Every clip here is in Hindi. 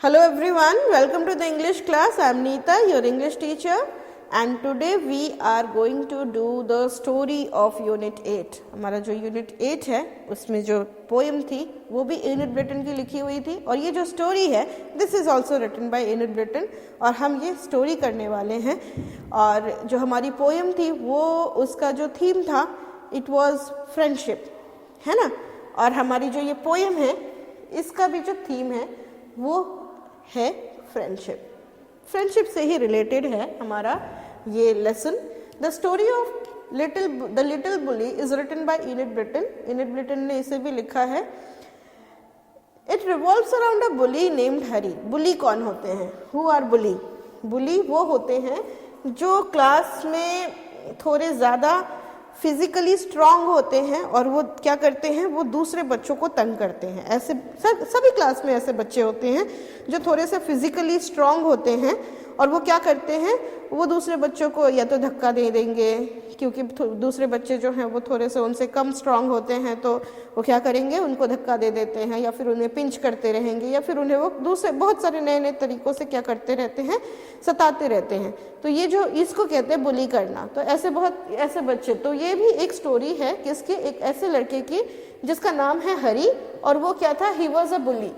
Hello everyone, welcome to the English class. I am Neeta, your English teacher, and today we are going to do the story of Unit 8. हमारा जो Unit 8 है उसमें जो poem थी वो भी Enid Blyton की लिखी हुई थी और ये जो story है this is also written by Enid Blyton और हम ये story करने वाले हैं और जो हमारी poem थी वो उसका जो theme था it was friendship, है ना। और हमारी जो ये poem है इसका भी जो theme है वो है फ्रेंडशिप से ही रिलेटेड है हमारा ये lesson. The story of the little bully is written by Enid Blyton. Enid Blyton ने इसे भी लिखा है। It revolves around a bully named Harry. Bully कौन होते हैं? हु आर बुली? बुली वो होते हैं जो क्लास में थोड़े ज़्यादा फिजिकली स्ट्रांग होते हैं और वो क्या करते हैं, वो दूसरे बच्चों को तंग करते हैं। ऐसे सभी क्लास में ऐसे बच्चे होते हैं जो थोड़े से फिजिकली स्ट्रांग होते हैं और वो क्या करते हैं, वो दूसरे बच्चों को या तो धक्का दे देंगे क्योंकि दूसरे बच्चे जो हैं वो थोड़े से उनसे कम स्ट्रांग होते हैं तो वो क्या करेंगे, उनको धक्का दे देते हैं या फिर उन्हें पिंच करते रहेंगे या फिर उन्हें वो दूसरे बहुत सारे नए नए तरीक़ों से क्या करते रहते हैं, सताते रहते हैं। तो ये जो इसको कहते हैं बुली करना। तो ऐसे बच्चे, तो ये भी एक स्टोरी है किसके, एक ऐसे लड़के की जिसका नाम है हरी और वो क्या था, ही वॉज अ बुली।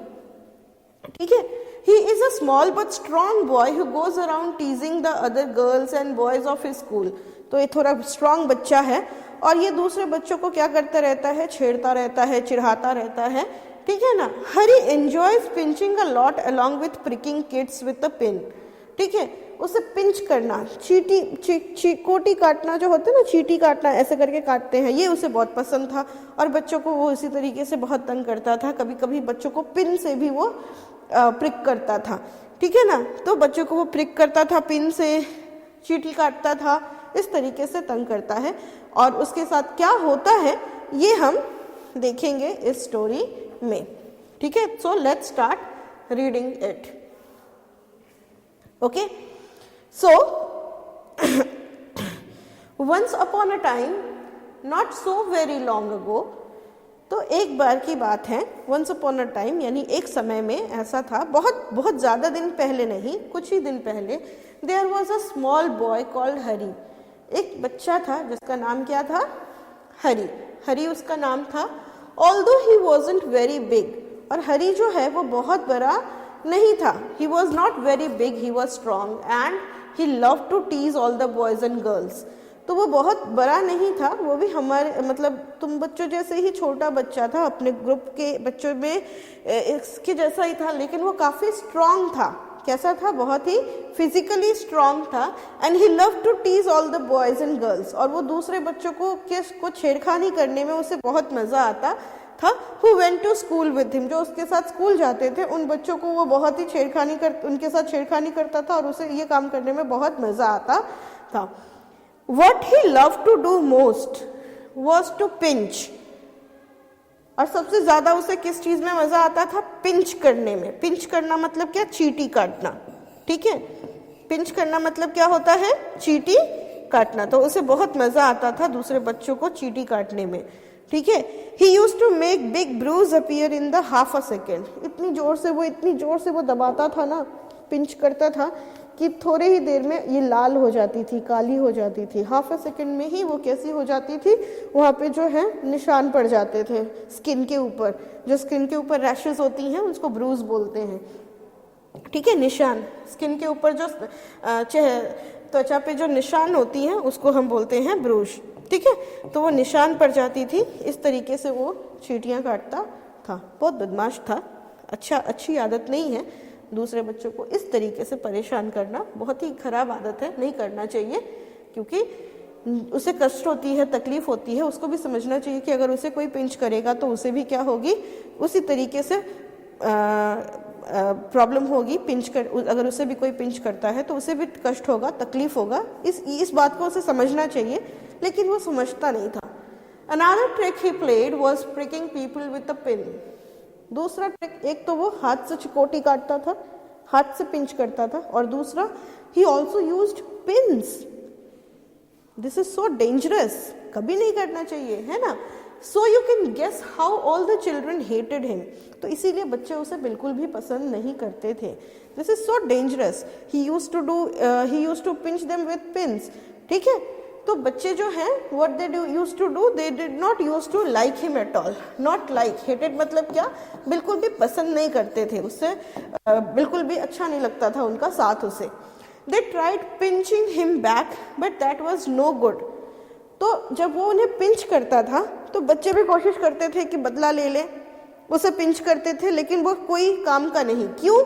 ठीक है। He is a small but strong boy who goes around teasing the other girls and boys of his school. तो ये थोड़ा स्ट्रांग बच्चा है और ये दूसरे बच्चों को क्या करता रहता है, छेड़ता रहता है, चिढ़ाता रहता है। ठीक है ना। हरी enjoys pinching a lot along with pricking kids with a pin. ठीक है, उसे पिंच करना, चीटी काटना जो होता है ना, चीटी काटना, ऐसे करके काटते हैं, ये उसे बहुत पसंद था और बच्चों को वो इसी तरीके से बहुत तंग करता था। कभी कभी बच्चों को पिन से भी वो प्रिक करता था। ठीक है ना। तो बच्चों को वो प्रिक करता था, पिन से चीटी काटता था, इस तरीके से तंग करता है। और उसके साथ क्या होता है ये हम देखेंगे इस स्टोरी में। ठीक है, so let's start reading it. Okay, so once upon a time, not so very long ago, तो एक बार की बात है, वंस अपॉन अ टाइम यानी एक समय में ऐसा था, बहुत ज़्यादा दिन पहले नहीं, कुछ ही दिन पहले, there was a small boy called Harry. एक बच्चा था जिसका नाम क्या था, हरी। हरी उसका नाम था। Although he wasn't very big, और हरी जो है वो बहुत बड़ा नहीं था। He was not very big, he was strong and he love to tease all the boys and girls. तो वो बहुत बड़ा नहीं था, वो भी हमारे मतलब तुम बच्चों जैसे ही छोटा बच्चा था, अपने ग्रुप के बच्चों में इसके जैसा ही था, लेकिन वो काफ़ी स्ट्रांग था। कैसा था? बहुत ही फिजिकली स्ट्रांग था। And he love to tease all the boys and girls, और वो दूसरे बच्चों को छेड़खानी करने में उसे बहुत मज़ा आता था। Who went to school with him, जो उसके साथ स्कूल जाते थे उन बच्चों को वो बहुत ही उनके साथ छेड़खानी करता था और उसे ये काम करने में बहुत मज़ा आता था। What he loved to do most was to pinch, और सबसे ज्यादा उसे किस चीज में मजा आता था? पिंच करने में। पिंच करना मतलब क्या? चीटी काटना। ठीक है, पिंच करना मतलब क्या होता है? चीटी काटना। तो उसे बहुत मजा आता था दूसरे बच्चों को चीटी काटने में। ठीक है। He used to make big bruise appear in the half a second. इतनी जोर से वो दबाता था ना, पिंच करता था कि थोड़े ही देर में ये लाल हो जाती थी, काली हो जाती थी। हाफ अ सेकेंड में ही वो कैसी हो जाती थी, वहाँ पे जो है निशान पड़ जाते थे स्किन के ऊपर। जो स्किन के ऊपर रैशेस होती हैं उसको ब्रूज बोलते हैं। ठीक है, निशान स्किन के ऊपर जो त्वचा पे जो निशान होती हैं उसको हम बोलते हैं ब्रूज। ठीक है, तो वो निशान पड़ जाती थी, इस तरीके से वो चींटियाँ काटता था। बहुत बदमाश था। अच्छी आदत नहीं है दूसरे बच्चों को इस तरीके से परेशान करना, बहुत ही खराब आदत है, नहीं करना चाहिए क्योंकि उसे कष्ट होती है, तकलीफ होती है। उसको भी समझना चाहिए कि अगर उसे कोई पिंच करेगा तो उसे भी क्या होगी, उसी तरीके से प्रॉब्लम होगी। अगर उसे भी कोई पिंच करता है तो उसे भी कष्ट होगा, तकलीफ होगा। इस बात को उसे समझना चाहिए, लेकिन वो समझता नहीं था। Another trick he played was pricking people with a pin. दूसरा ट्रिक, एक तो वो हाथ से चिकोटी काटता था, हाथ से पिंच करता था, और दूसरा he also used pins. This is so dangerous, कभी नहीं करना चाहिए, है ना। So you can guess how all the children hated him. तो इसीलिए बच्चे उसे बिल्कुल भी पसंद नहीं करते थे। This is so dangerous. He use to pinch them with pins. ठीक है, तो बच्चे जो हैं what they use to do, they did not use to like him at all. Not like, hated मतलब क्या, बिल्कुल भी पसंद नहीं करते थे उससे, बिल्कुल भी अच्छा नहीं लगता था उनका साथ उसे। They tried pinching him back but that was no good. तो जब वो उन्हें पिंच करता था तो बच्चे भी कोशिश करते थे कि बदला ले ले, उसे पिंच करते थे, लेकिन वो कोई काम का नहीं। क्यों?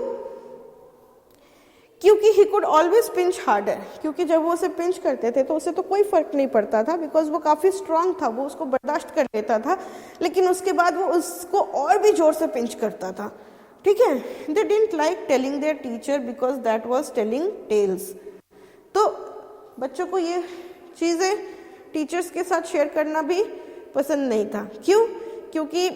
क्योंकि he could always pinch harder. क्योंकि जब वो उसे पिंच करते थे तो उसे तो कोई फर्क नहीं पड़ता था, बिकॉज वो काफी स्ट्रांग था, वो उसको बर्दाश्त कर लेता था, लेकिन उसके बाद वो उसको और भी जोर से पिंच करता था। ठीक है, they didn't like telling their teacher because that was telling tales. तो बच्चों को ये चीजें टीचर्स के साथ शेयर करना भी पसंद नहीं था। क्यों? क्योंकि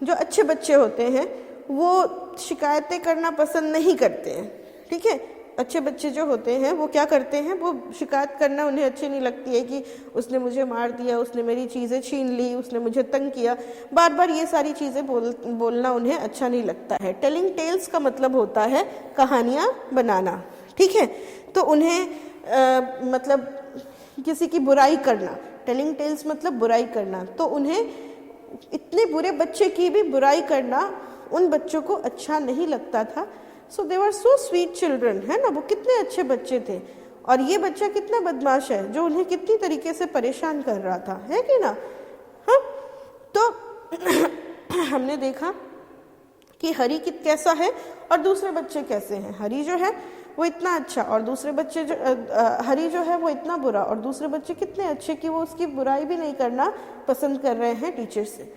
जो अच्छे बच्चे होते हैं वो शिकायतें करना पसंद नहीं करते हैं। ठीक है, अच्छे बच्चे जो होते हैं वो क्या करते हैं, वो शिकायत करना उन्हें अच्छी नहीं लगती है कि उसने मुझे मार दिया, उसने मेरी चीज़ें छीन ली, उसने मुझे तंग किया, बार बार ये सारी चीज़ें बोलना उन्हें अच्छा नहीं लगता है। टेलिंग टेल्स का मतलब होता है कहानियाँ बनाना। ठीक है, तो उन्हें मतलब किसी की बुराई करना, टेलिंग टेल्स मतलब बुराई करना, तो उन्हें इतने बुरे बच्चे की भी बुराई करना उन बच्चों को अच्छा नहीं लगता था। सो दे वर सो स्वीट चिल्ड्रन, है ना, वो कितने अच्छे बच्चे थे। और ये बच्चा कितना बदमाश है जो उन्हें कितनी तरीके से परेशान कर रहा था, है कि ना। हाँ, तो हमने देखा कि हरी कैसा है और दूसरे बच्चे कैसे हैं। हरी जो है वो इतना अच्छा और दूसरे बच्चे जो हरी जो है वो इतना बुरा, और दूसरे बच्चे कितने अच्छे कि वो उसकी बुराई भी नहीं करना पसंद कर रहे हैं टीचर से।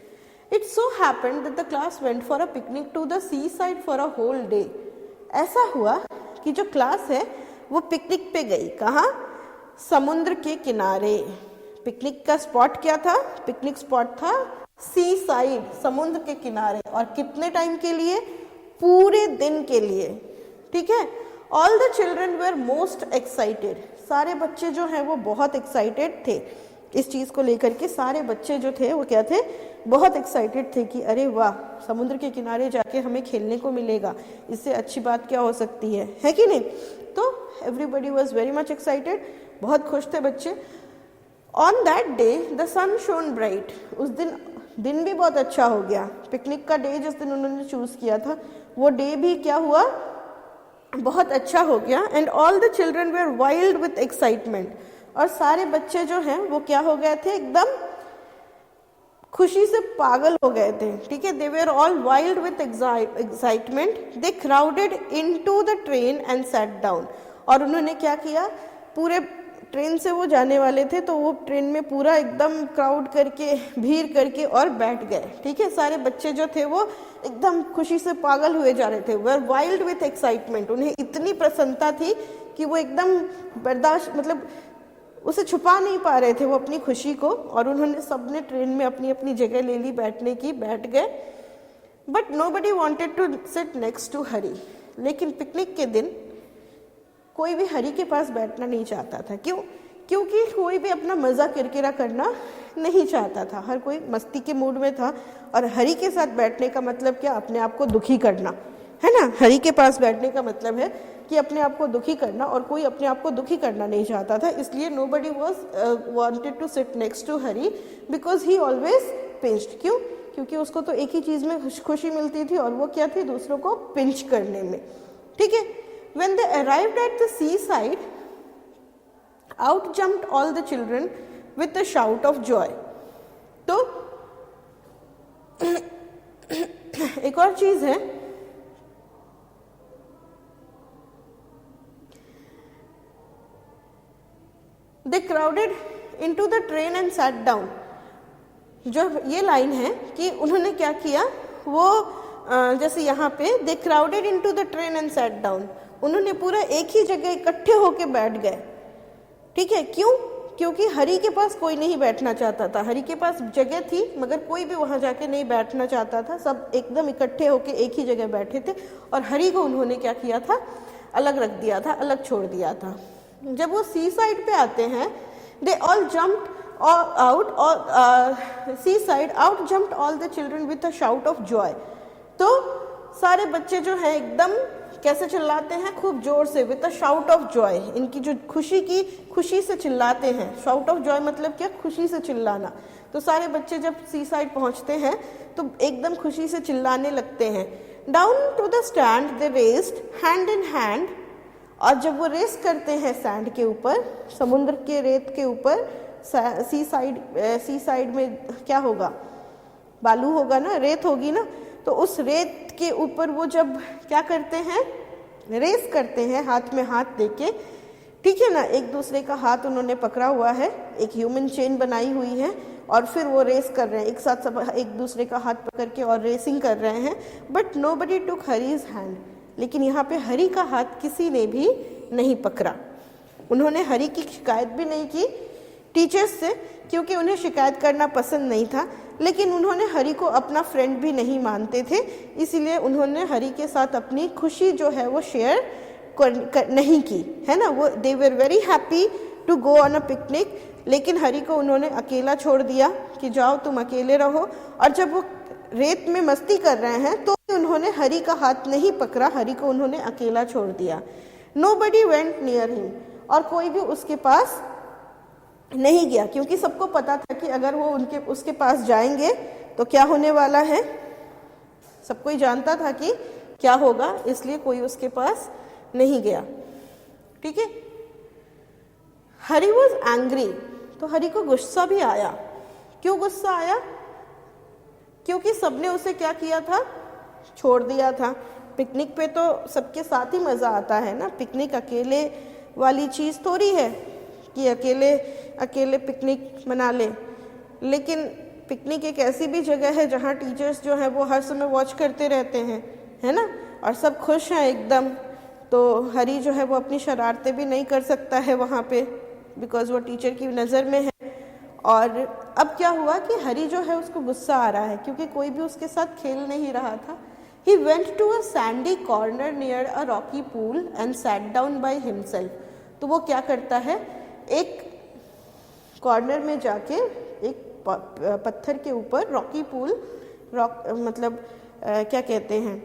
It so happened that the class went for a picnic to the seaside for a whole day. ऐसा हुआ कि जो क्लास है वो पिकनिक पे गई। कहाँ? समुद्र के किनारे। पिकनिक का स्पॉट क्या था? पिकनिक स्पॉट था सी साइड, समुद्र के किनारे। और कितने टाइम के लिए? पूरे दिन के लिए। ठीक है, all the children were most excited. सारे बच्चे जो हैं वो बहुत एक्साइटेड थे इस चीज़ को लेकर के। सारे बच्चे जो थे वो क्या थे? बहुत एक्साइटेड थे कि अरे वाह, समुद्र के किनारे जाके हमें खेलने को मिलेगा, इससे अच्छी बात क्या हो सकती है कि नहीं। तो everybody was very much excited, बहुत खुश थे बच्चे। On that day the sun shone bright. उस दिन भी बहुत अच्छा हो गया। पिकनिक का डे जिस दिन उन्होंने चूज किया था वो डे भी क्या हुआ? बहुत अच्छा हो गया। And all the children were wild with excitement. और सारे बच्चे जो हैं वो क्या हो गए थे? एकदम खुशी से पागल हो गए थे। ठीक है, they were all wild with excitement. They crowded into the train and sat down. और उन्होंने क्या किया? पूरे ट्रेन से वो जाने वाले थे तो वो ट्रेन में पूरा एकदम क्राउड करके, भीड़ करके और बैठ गए। ठीक है, सारे बच्चे जो थे वो एकदम खुशी से पागल हुए जा रहे थे। Were wild with excitement. उन्हें इतनी प्रसन्नता थी कि वो एकदम बर्दाश्त, मतलब उसे छुपा नहीं पा रहे थे वो अपनी खुशी को। और उन्होंने सबने ट्रेन में अपनी अपनी जगह ले ली बैठने की, बैठ गए। But nobody wanted to sit next to Harry. लेकिन पिकनिक के दिन कोई भी हरी के पास बैठना नहीं चाहता था। क्यों? क्योंकि कोई भी अपना मज़ा किरकिरा करना नहीं चाहता था, हर कोई मस्ती के मूड में था। और हरी के साथ बैठने का मतलब क्या? अपने आप को दुखी करना, है ना। हरी के पास बैठने का मतलब है कि अपने आप को दुखी करना, और कोई अपने आप को दुखी करना नहीं चाहता था। इसलिए nobody was wanted to sit next to Hari because he always pinched। क्यों? क्योंकि उसको तो एक ही चीज़ में खुशी मिलती थी, और वो क्या थी? दूसरों को पिंच करने में। ठीक है, when they arrived at the seaside, out jumped all the children with a shout of joy। तो एक और चीज़ है, they crowded into the train and sat down। जो ये लाइन है कि उन्होंने क्या किया, वो जैसे यहाँ पे they crowded into the train and sat down, उन्होंने पूरा एक ही जगह इकट्ठे होके बैठ गए। ठीक है, क्यों? क्योंकि हरी के पास कोई नहीं बैठना चाहता था। हरी के पास जगह थी मगर कोई भी वहां जाके नहीं बैठना चाहता था। सब एकदम इकट्ठे होके एक ही जगह बैठे थे, और हरी को उन्होंने क्या किया था? अलग रख दिया था, अलग छोड़ दिया था। जब वो सी साइड पे आते हैं, they all jumped seaside, out jumped all the children with a shout of joy. तो सारे बच्चे जो हैं एकदम कैसे चिल्लाते हैं, खूब जोर से, with a shout of Joy, इनकी जो खुशी से चिल्लाते हैं. शाउट ऑफ जॉय मतलब क्या, खुशी से चिल्लाना. तो सारे बच्चे जब सी साइड पहुंचते हैं तो एकदम खुशी से चिल्लाने लगते हैं. Down to the stand they raced hand in hand. और जब वो रेस करते हैं सैंड के ऊपर, समुद्र के रेत के ऊपर, सी साइड में क्या होगा, बालू होगा ना, रेत होगी ना. तो उस रेत के ऊपर वो जब क्या करते हैं, रेस करते हैं हाथ में हाथ देके, ठीक है ना. एक दूसरे का हाथ उन्होंने पकड़ा हुआ है, एक ह्यूमन चेन बनाई हुई है, और फिर वो रेस कर रहे हैं एक साथ, सब एक दूसरे का हाथ पकड़ के और रेसिंग कर रहे हैं. But nobody took Hari's hand. लेकिन यहाँ पे हरी का हाथ किसी ने भी नहीं पकड़ा. उन्होंने हरी की शिकायत भी नहीं की टीचर्स से, क्योंकि उन्हें शिकायत करना पसंद नहीं था. लेकिन उन्होंने हरी को अपना फ्रेंड भी नहीं मानते थे, इसीलिए उन्होंने हरी के साथ अपनी खुशी जो है वो शेयर नहीं की, है ना. वो they were very happy to go on a picnic. लेकिन हरी को उन्होंने अकेला छोड़ दिया कि जाओ तुम अकेले रहो. और जब वो रेत में मस्ती कर रहे हैं तो उन्होंने हरी का हाथ नहीं पकड़ा, हरी को उन्होंने अकेला छोड़ दिया. Nobody went near him. और कोई भी उसके पास नहीं गया, क्योंकि सबको पता था कि अगर वो उसके पास जाएंगे तो क्या होने वाला है. सब कोई जानता था कि क्या होगा, इसलिए कोई उसके पास नहीं गया. ठीक है. हरी वॉज एंग्री. तो हरी को गुस्सा भी आया. क्यों गुस्सा आया, क्योंकि सबने उसे क्या किया था, छोड़ दिया था. पिकनिक पे तो सबके साथ ही मज़ा आता है ना. पिकनिक अकेले वाली चीज़ थोड़ी है कि अकेले पिकनिक मना ले. लेकिन पिकनिक एक ऐसी भी जगह है जहाँ टीचर्स जो है वो हर समय वॉच करते रहते हैं, है ना, और सब खुश हैं एकदम. तो हरी जो है वो अपनी शरारतें भी नहीं कर सकता है वहाँ पे, बिकॉज वो टीचर की नज़र में है. और अब क्या हुआ कि हरी जो है उसको गुस्सा आ रहा है, क्योंकि कोई भी उसके साथ खेल नहीं रहा था. He went to a sandy corner near a rocky pool and sat down by himself. तो वो क्या करता है, एक कॉर्नर में जाके एक पत्थर के ऊपर, रॉकी पूल, रॉक मतलब क्या कहते हैं,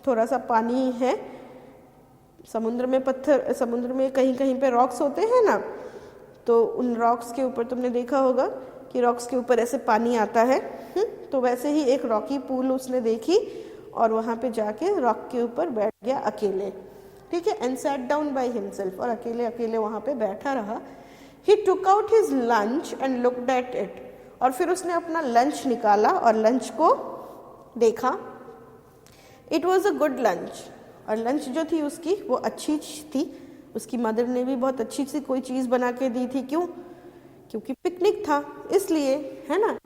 थोड़ा सा पानी है समुद्र में, पत्थर समुद्र में कहीं कहीं पे रॉक्स होते हैं ना, तो उन रॉक्स के ऊपर तुमने देखा होगा कि रॉक्स के ऊपर ऐसे पानी आता है. तो वैसे ही एक रॉकी पूल उसने देखी और वहाँ पे जाके रॉक के ऊपर बैठ गया अकेले. ठीक है. And sat down by himself. और अकेले अकेले वहाँ पे बैठा रहा. He took out his lunch and looked at it. और फिर उसने अपना लंच निकाला और लंच को देखा. It was a good lunch. और लंच जो थी उसकी वो अच्छी थी. उसकी मदर ने भी बहुत अच्छी सी कोई चीज़ बना के दी थी. क्यों, क्योंकि पिकनिक था इसलिए, है ना.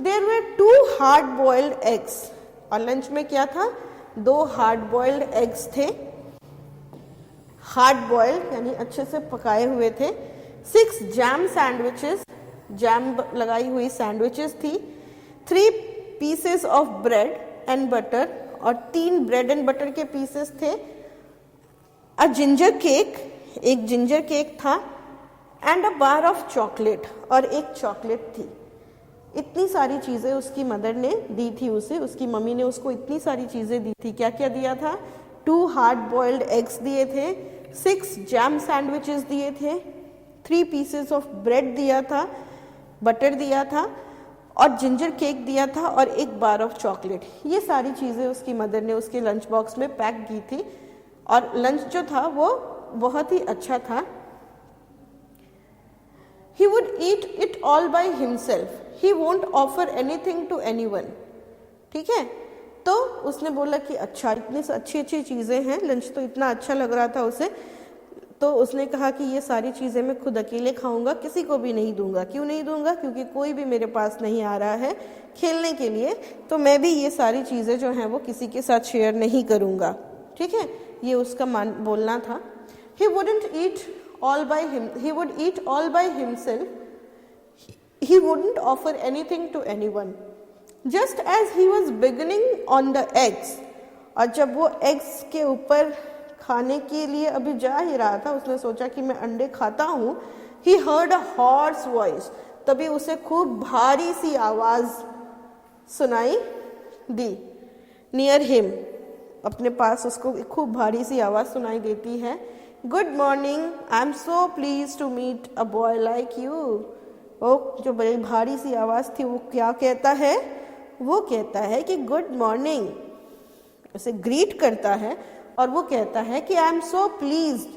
There were 2 hard boiled eggs. और लंच में क्या था, 2 हार्ड बॉइल्ड एग्स थे. हार्ड बॉइल्ड यानी अच्छे से पकाए हुए थे. 6 जैम सैंडविचेस, जैम लगाई हुई सैंडविचेस थी. 3 pieces of bread and butter. और 3 ब्रेड एंड बटर के पीसेस थे. अ जिंजर केक, एक जिंजर केक था. And a bar of chocolate. और एक चॉकलेट थी. इतनी सारी चीज़ें उसकी मदर ने दी थी उसे, उसकी मम्मी ने उसको इतनी सारी चीज़ें दी थी. क्या क्या दिया था, 2 हार्ड बॉइल्ड एग्स दिए थे, 6 जैम सैंडविचेस दिए थे, 3 पीसेस ऑफ ब्रेड दिया था, बटर दिया था, और जिंजर केक दिया था, और एक बार ऑफ चॉकलेट. ये सारी चीज़ें उसकी मदर ने उसके लंच बॉक्स में पैक की थी. और लंच जो था वो बहुत ही अच्छा था. He would eat it all by himself. He won't offer anything to anyone. ठीक है. तो उसने बोला कि अच्छा, इतनी अच्छी अच्छी चीज़ें हैं, लंच तो इतना अच्छा लग रहा था उसे. तो उसने कहा कि ये सारी चीज़ें मैं खुद अकेले खाऊंगा, किसी को भी नहीं दूंगा. क्यों नहीं दूंगा, क्योंकि कोई भी मेरे पास नहीं आ रहा है खेलने के लिए, तो मैं भी ये सारी चीज़ें जो हैं वो किसी के साथ शेयर नहीं करूंगा. ठीक है. ये उसका बोलना था. He wouldn't eat all by him. He would eat all by himself. He wouldn't offer anything to anyone. Just as he was beginning on the eggs. और जब वो एग्स के ऊपर खाने के लिए अभी जा ही रहा था, उसने सोचा कि मैं अंडे खाता हूँ. He heard a hoarse voice. तभी उसे खूब भारी सी आवाज सुनाई दी। नियर हिम, अपने पास उसको खूब भारी सी आवाज सुनाई देती है। Good morning, I am so please to meet a boy like you. वो जो बड़ी भारी सी आवाज थी वो क्या कहता है? वो कहता है कि गुड मॉर्निंग, उसे ग्रीट करता है और वो कहता है कि आई एम सो प्लीज्ड,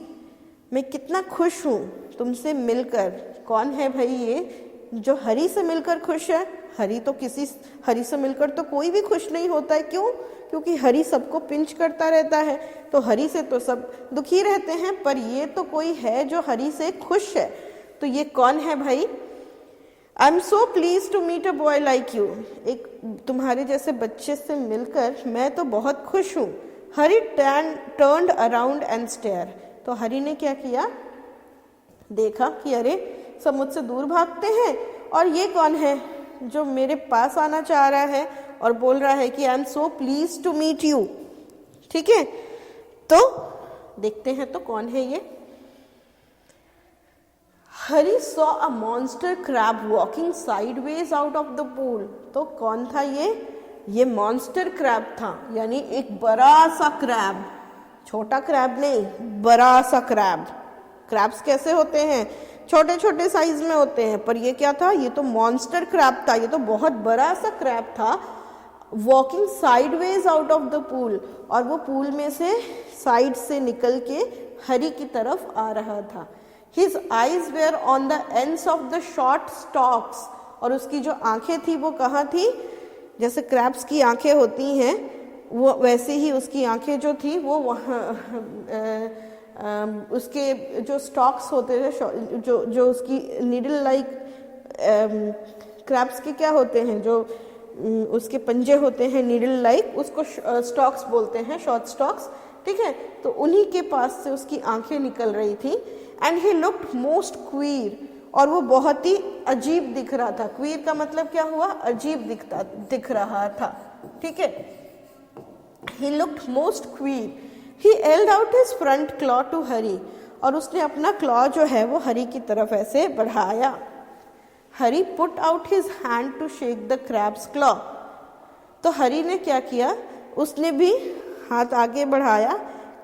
मैं कितना खुश हूँ तुमसे मिलकर। कौन है भाई ये जो हरी से मिलकर खुश है? हरी से मिलकर तो कोई भी खुश नहीं होता है। क्यों? क्योंकि हरी सबको पिंच करता रहता है, तो हरी से तो सब दुखी रहते हैं, पर ये तो कोई है जो हरी से खुश है। तो ये कौन है भाई? I am so please to meet a boy like you, एक तुम्हारे जैसे बच्चे से मिलकर मैं तो बहुत खुश हूँ। हरी टर्न्ड अराउंड एंड स्टेयर, तो हरी ने क्या किया? देखा कि अरे सब मुझसे दूर भागते हैं, और ये कौन है जो मेरे पास आना चाह रहा है और बोल रहा है कि I am so please to meet you. ठीक है, तो देखते हैं तो कौन है ये। Harry saw a monster crab walking sideways out of the pool, तो कौन था ये मॉन्स्टर क्रैब था, यानी एक बड़ा सा क्रैब, छोटा क्रैब नहीं, बड़ा सा क्रैब। क्रैब्स कैसे होते हैं? छोटे छोटे साइज में होते हैं, पर ये क्या था? ये तो मॉन्स्टर क्रैब था, ये तो बहुत बड़ा सा क्रैब था। Walking sideways out of the pool, और वो पूल में से साइड से निकल के हरी की तरफ आ रहा था। His eyes were on the ends of the short stalks, और उसकी जो आंखें थी वो कहाँ थी? जैसे क्रैब्स की आंखें होती हैं वो वैसे ही उसकी आंखें जो थी वो वहाँ उसके जो स्टॉक्स होते थे, जो उसकी नीडल लाइक क्रैब्स के क्या होते हैं, जो उसके पंजे होते हैं नीडल लाइक, उसको स्टॉक्स बोलते हैं, शॉर्ट स्टॉक्स। ठीक है, तो उन्हीं के पास से उसकी आंखें निकल रही थी। And he looked most queer, और वो बहुत ही अजीब दिख रहा था। क्वीर का मतलब क्या हुआ? अजीब दिख रहा था। ठीक है, he looked most queer. He held out his front claw to Harry, और उसने अपना क्लॉ जो है वो हरी की तरफ ऐसे बढ़ाया। Harry put out his hand to shake the crab's claw, तो हरी ने क्या किया? उसने भी हाथ आगे बढ़ाया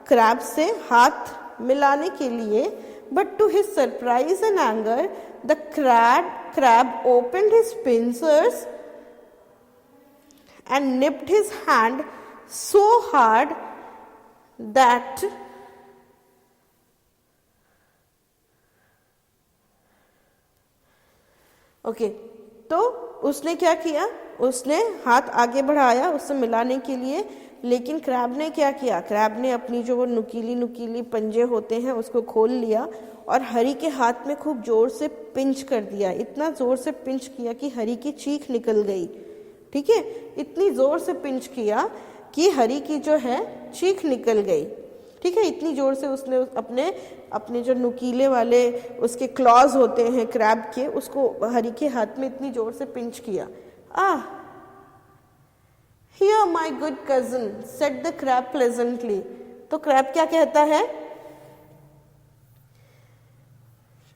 क्रैब से हाथ मिलाने के लिए। But to his surprise and anger the crab opened his pincers and nipped his hand so hard that तो उसने क्या किया? उसने हाथ आगे बढ़ाया उससे मिलाने के लिए, लेकिन क्रैब ने क्या किया? क्रैब ने अपनी जो वो नुकीली पंजे होते हैं उसको खोल लिया और हरी के हाथ में खूब जोर से पिंच कर दिया। इतना जोर से पिंच किया कि हरी की चीख निकल गई। ठीक है, इतनी जोर से पिंच किया कि हरी की जो है चीख निकल गई। ठीक है, इतनी जोर से उसने अपने जो नुकीले वाले उसके क्लॉज होते हैं क्रैब के, उसको हरी के हाथ में इतनी जोर से पिंच किया। Here my good cousin, said the crab pleasantly. तो क्रैब क्या कहता है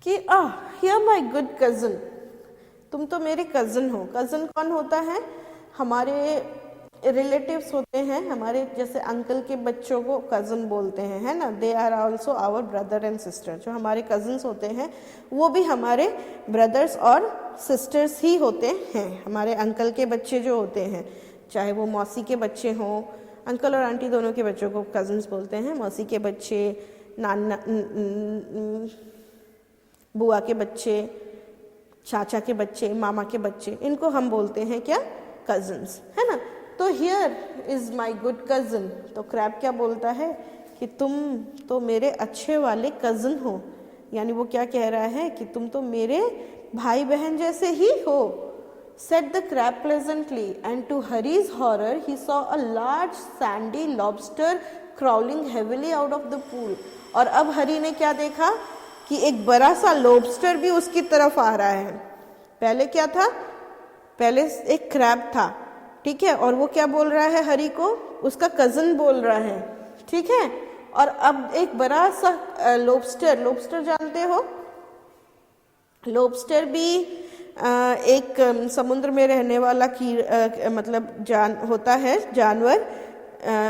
कि here my good cousin, तुम तो मेरे कज़न हो। कज़न कौन होता है? हमारे रिलेटिव्स होते हैं, हमारे जैसे अंकल के बच्चों को कज़न बोलते हैं, है ना। They are also our brother and sister. जो हमारे कज़न्स होते हैं वो भी हमारे ब्रदर्स और सिस्टर्स ही होते हैं। हमारे अंकल के बच्चे जो होते हैं, चाहे वो मौसी के बच्चे हों, अंकल और आंटी दोनों के बच्चों को कज़न्स बोलते हैं। मौसी के बच्चे, नाना बुआ के बच्चे, चाचा के बच्चे, मामा के बच्चे, इनको हम बोलते हैं क्या? कज़न्स, है ना। तो here is my good cousin. तो क्रैब क्या बोलता है कि तुम तो मेरे अच्छे वाले कज़न हो, यानी वो क्या कह रहा है कि तुम तो मेरे भाई बहन जैसे ही हो। Said the crab pleasantly, and to Hari's horror, he saw a large sandy lobster crawling heavily out of the pool. और अब हरी ने क्या देखा कि एक बड़ा सा लॉबस्टर भी उसकी तरफ आ रहा है। पहले क्या था? पहले एक क्रैब था, ठीक है, और वो क्या बोल रहा है हरी को? उसका कज़न बोल रहा है, ठीक है। और अब एक बड़ा सा लॉबस्टर जानते हो? लॉबस्टर भी एक समुद्र में रहने वाला मतलब होता है जानवर,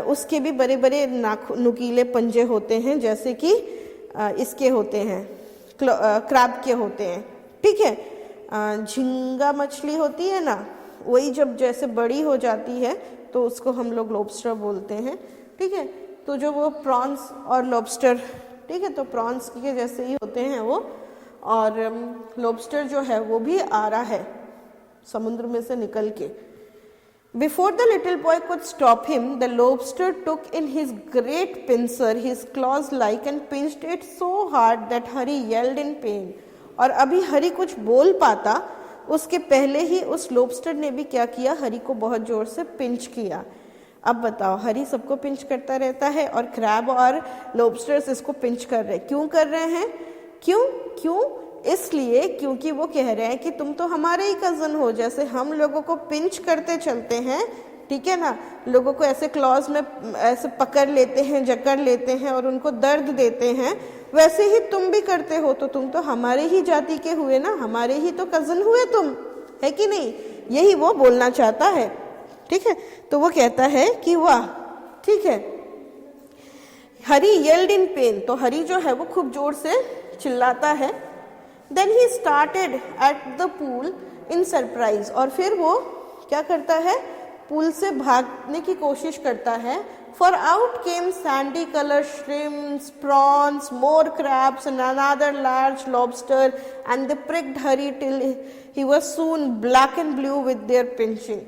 उसके भी बड़े बड़े नुकीले पंजे होते हैं, जैसे कि इसके होते हैं, क्रैब के होते हैं, ठीक है। झींगा मछली होती है ना, वही जब जैसे बड़ी हो जाती है तो उसको हम लोग लॉबस्टर बोलते हैं, ठीक है। तो जो वो प्रॉन्स और लॉबस्टर, ठीक है, तो प्रॉन्स के जैसे ही होते हैं वो, और लॉबस्टर जो है वो भी आ रहा है समुद्र में से निकल के। Before the little boy could stop him, the lobster took in his great pincer his claws like and pinched it so hard that Hari yelled in pain. और अभी हरी कुछ बोल पाता उसके पहले ही उस लॉबस्टर ने भी क्या किया, हरी को बहुत जोर से पिंच किया। अब बताओ, हरी सबको पिंच करता रहता है और क्रैब और लॉबस्टर्स इसको पिंच कर रहे हैं। क्यों कर रहे हैं? क्यों? इसलिए क्योंकि वो कह रहे हैं कि तुम तो हमारे ही कज़न हो, जैसे हम लोगों को पिंच करते चलते हैं, ठीक है ना, लोगों को ऐसे क्लॉज में ऐसे पकड़ लेते हैं, जकड़ लेते हैं और उनको दर्द देते हैं, वैसे ही तुम भी करते हो, तो तुम तो हमारे ही जाति के हुए ना, हमारे ही तो कज़न हुए तुम, है कि नहीं? यही वो बोलना चाहता है, ठीक है। तो वो कहता है कि वाह, ठीक है। हरी येल्ड इन पेन, तो हरी जो है वो खूब जोर से चिल्लाता है। Then he started at the pool in surprise, और फिर वो क्या करता है, पूल से भागने की कोशिश करता है। For out came sandy color shrimps, prawns, more crabs and another large lobster, and they pricked Hari till he was soon black and blue with their pinching.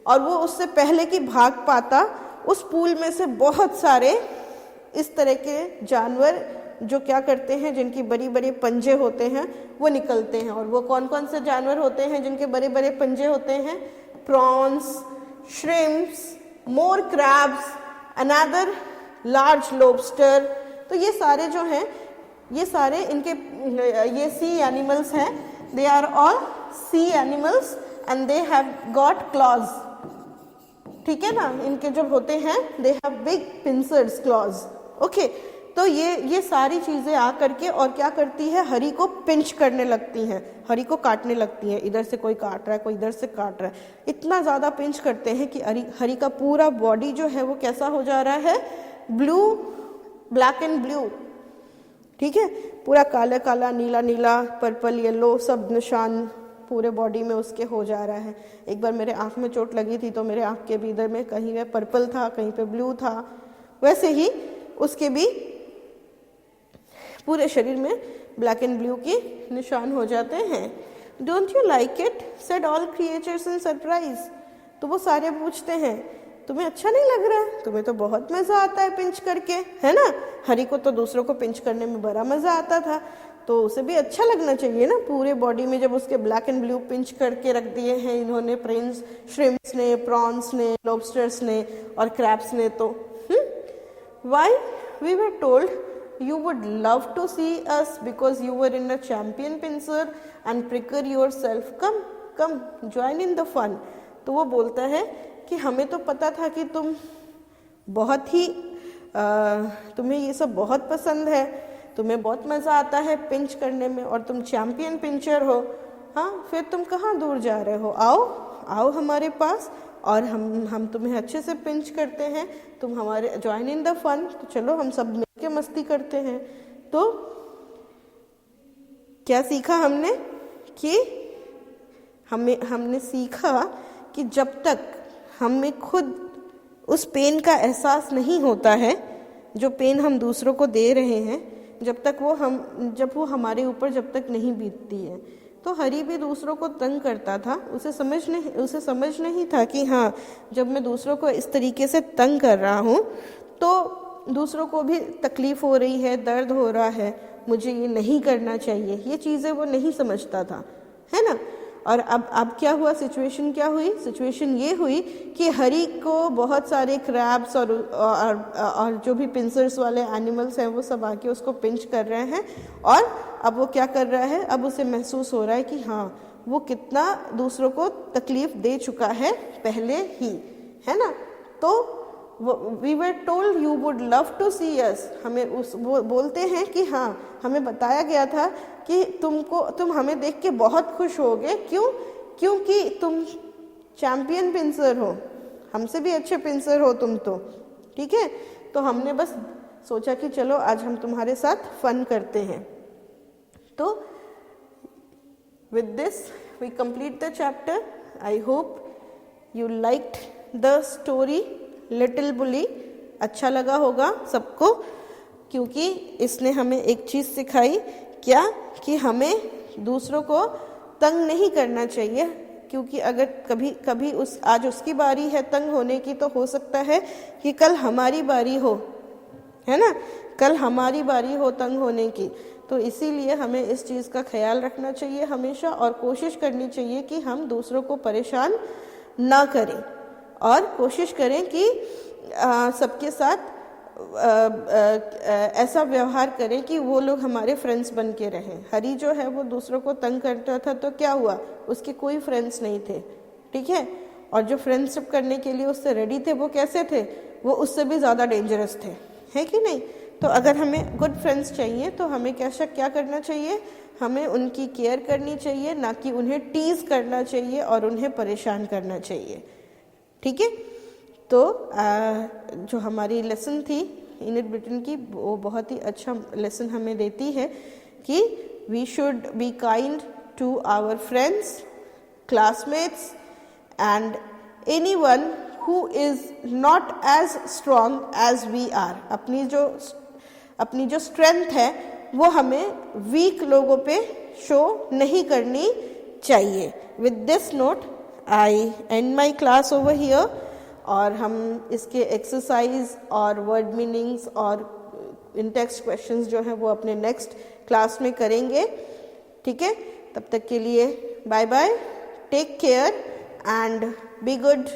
और वो उससे पहले कि भाग पाता, उस पूल में से बहुत सारे इस तरह के जानवर जो क्या करते हैं, जिनकी बड़ी बड़ी पंजे होते हैं, वो निकलते हैं। और वो कौन कौन से जानवर होते हैं जिनके बड़े बड़े पंजे होते हैं? प्रॉन्स, श्रिम्प्स, मोर क्रैब्स, अनदर लार्ज लॉबस्टर। तो ये सारे जो हैं, ये सारे इनके ये सी एनिमल्स हैं, they are all sea animals and they have got claws, ठीक है ना। इनके जो होते हैं, they have big pincers, claws, okay. तो ये सारी चीजें आ करके और क्या करती है, हरी को पिंच करने लगती हैं, हरी को काटने लगती हैं। इधर से कोई काट रहा है, कोई इधर से काट रहा है, इतना ज़्यादा पिंच करते हैं कि हरी का पूरा बॉडी जो है वो कैसा हो जा रहा है, ब्लू, ब्लैक एंड ब्लू, ठीक है, पूरा काला काला, नीला नीला, पर्पल, येलो, सब निशान पूरे बॉडी में उसके हो जा रहा है। एक बार मेरे आँख में चोट लगी थी तो मेरे आँख के भी इधर में कहीं पे पर्पल था, कहीं पे ब्लू था, वैसे ही उसके भी पूरे शरीर में ब्लैक एंड ब्लू के निशान हो जाते हैं। Don't you like it, said all creatures in surprise. तो वो सारे पूछते हैं, तुम्हें अच्छा नहीं लग रहा है? तुम्हें तो बहुत मज़ा आता है पिंच करके, है ना। हरी को तो दूसरों को पिंच करने में बड़ा मज़ा आता था, तो उसे भी अच्छा लगना चाहिए ना। पूरे बॉडी में जब उसके ब्लैक एंड ब्लू पिंच करके रख दिए हैं इन्होंने, प्रिंस, श्रिम्प्स ने, प्रॉन्स ने, लॉबस्टर्स ने और क्रैब्स ने, तो why we were told you would love to see us because you were in a champion pincer and pricker yourself. come join in the fun. तो वो बोलता है कि हमें तो पता था कि तुम बहुत ही तुम्हें ये सब बहुत पसंद है, तुम्हें बहुत मज़ा आता है पिंच करने में और तुम चैम्पियन पिंचर हो, हाँ, फिर तुम कहाँ दूर जा रहे हो, आओ हमारे पास और हम तुम्हें अच्छे से पिंच करते हैं, तुम हमारे ज्वाइन इन द फन। तो चलो हम सब मिलके मस्ती करते हैं। तो क्या सीखा हमने कि हमने सीखा कि जब तक हमें खुद उस पेन का एहसास नहीं होता है, जो पेन हम दूसरों को दे रहे हैं, जब वो हमारे ऊपर जब तक नहीं बीतती है। तो हरी भी दूसरों को तंग करता था, उसे समझ नहीं था कि हाँ, जब मैं दूसरों को इस तरीके से तंग कर रहा हूँ तो दूसरों को भी तकलीफ हो रही है, दर्द हो रहा है, मुझे ये नहीं करना चाहिए। ये चीज़ें वो नहीं समझता था, है ना। और अब क्या हुआ, सिचुएशन ये हुई कि हरी को बहुत सारे क्रैब्स और जो भी पिंसर्स वाले एनिमल्स हैं वो सब आके उसको पिंच कर रहे हैं। और अब वो क्या कर रहा है, अब उसे महसूस हो रहा है कि हाँ, वो कितना दूसरों को तकलीफ दे चुका है पहले ही, है ना। तो we were told you would love to see us, हमें बोलते हैं कि हाँ हमें बताया गया था कि तुम हमें देख के बहुत खुश होगे। क्यों? क्योंकि तुम चैम्पियन पिंसर हो, हमसे भी अच्छे पिंसर हो तुम तो, ठीक है। तो हमने बस सोचा कि चलो आज हम तुम्हारे साथ फन करते हैं। तो with this we complete the chapter. I hope you liked the story little bully. अच्छा लगा होगा सबको, क्योंकि इसने हमें एक चीज़ सिखाई, क्या कि हमें दूसरों को तंग नहीं करना चाहिए, क्योंकि अगर कभी कभी आज उसकी बारी है तंग होने की, तो हो सकता है कि कल हमारी बारी हो, है ना, कल हमारी बारी हो तंग होने की। तो इसीलिए हमें इस चीज़ का ख्याल रखना चाहिए हमेशा, और कोशिश करनी चाहिए कि हम दूसरों को परेशान ना करें, और कोशिश करें कि सबके साथ ऐसा व्यवहार करें कि वो लोग हमारे फ्रेंड्स बन के रहें। हरी जो है वो दूसरों को तंग करता था, तो क्या हुआ, उसके कोई फ्रेंड्स नहीं थे, ठीक है। और जो फ्रेंडशिप करने के लिए उससे रेडी थे, वो कैसे थे, वो उससे भी ज़्यादा डेंजरस थे, है कि नहीं। तो अगर हमें गुड फ्रेंड्स चाहिए तो हमें क्या करना चाहिए, हमें उनकी केयर करनी चाहिए, ना कि उन्हें टीज़ करना चाहिए और उन्हें परेशान करना चाहिए, ठीक है। तो जो हमारी लेसन थी यूनिट ब्रिटेन की, वो बहुत ही अच्छा लेसन हमें देती है कि we should be kind to our friends, classmates and anyone who is not as strong as we are। अपनी जो स्ट्रेंथ है वो हमें वीक लोगों पे शो नहीं करनी चाहिए। With this note I and my class over here, और हम इसके एक्सरसाइज और वर्ड मीनिंग्स और इन टेक्स्ट क्वेश्चंस जो हैं वो अपने नेक्स्ट क्लास में करेंगे, ठीक है। तब तक के लिए bye bye, take care and be good.